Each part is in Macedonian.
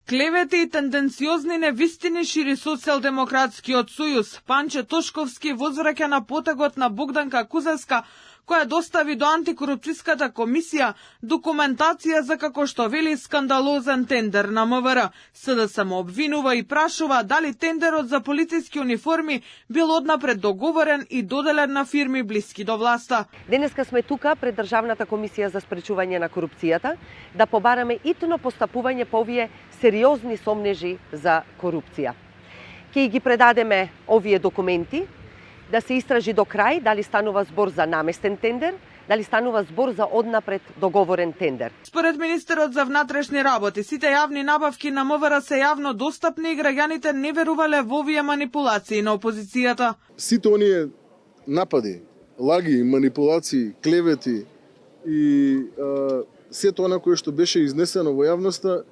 Клевети и тенденциозни невистини шири Социјалдемократскиот сојуз. Панче Тошковски возвраќа на потегот на Богданка Кузевска, која достави до антикорупцијската комисија документација за, како што вели, скандалозен тендер на МВР. СДСМ му обвинува и прашува дали тендерот за полициски униформи бил однапред договорен и доделен на фирми блиски до власта. Денеска сме тука пред Државната комисија за спречување на корупцијата да побараме итно постапување по овие сериозни сомнежи за корупција. Ќе ги предадеме овие документи да се истражи до крај дали станува збор за наместен тендер, дали станува збор за однапред договорен тендер. Според министерот за внатрешни работи, сите јавни набавки на МВР се јавно достапни и граѓаните не верувале во овие манипулации на опозицијата. Сите оние напади, лаги, манипулации, клевети и сето она кое што беше изнесено во јавноста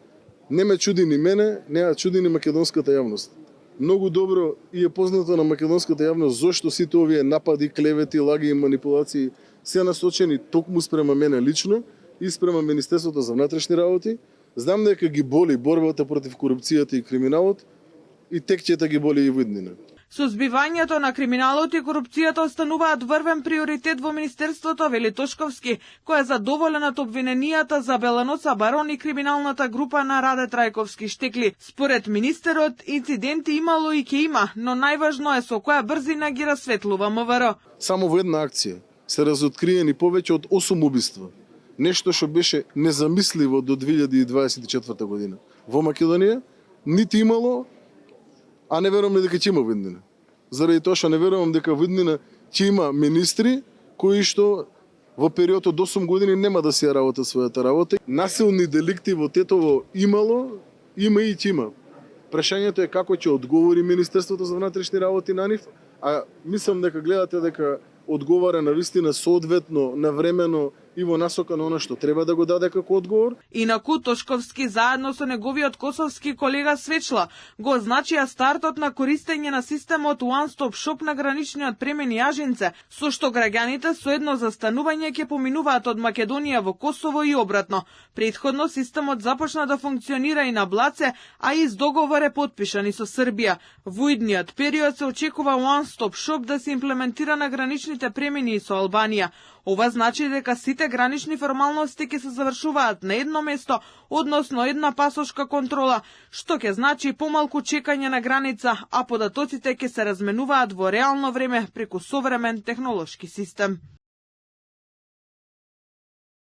не ме чуди ни мене, не ја чуди ни македонската јавност. Многу добро и е познато на македонската јавност зошто сите овие напади, клевети, лаги и манипулации се насочени токму спрема мене лично и спрема Министерството за внатрешни работи. Знам дека ги боли борбата против корупцијата и криминалот и тек ќе ги боли и во иднина. Со збивањето на криминалот и корупцијата остануваат врвен приоритет во Министерството, вели Тошковски, кој е задоволен од обвиненијата за Беланоца Барон и криминалната група на Раде Трајковски Штекли. Според министерот, инциденти имало и ќе има, но најважно е со која брзина ги расветлува МВР. Само во една акција се разоткриени повеќе од 8 убиства. Нешто што беше незамисливо до 2024 година. Во Македонија нити имало, а не верувам дека ќе има во иднина. Заради тоа што не верувам дека во иднина ќе има министри кои што во период од 8 години нема да си ја работат својата работа. Насилни деликти во Тетово имало, има и ќе има. Прашањето е како ќе одговори Министерството за внатрешни работи на нив, а мислам дека гледате дека одговара на вистина соодветно, навремено и во насока на она што треба да го даде како одговор. Инаку Тошковски заедно со неговиот косовски колега Свечла го означија стартот на користење на системот One Stop Shop на граничниот премин Јажинце, со што граѓаните со едно застанување ќе поминуваат од Македонија во Косово и обратно. Претходно системот започна да функционира и на Блаце, а и с договор е потпишан и со Србија. Во идниот период се очекува One Stop Shop да се имплементира на граничните премини со Албанија. Ова значи дека сите гранични формалности ќе се завршуваат на едно место, односно една пасошка контрола, што ќе значи помалку чекање на граница, а податоците ќе се разменуваат во реално време преку современ технолошки систем.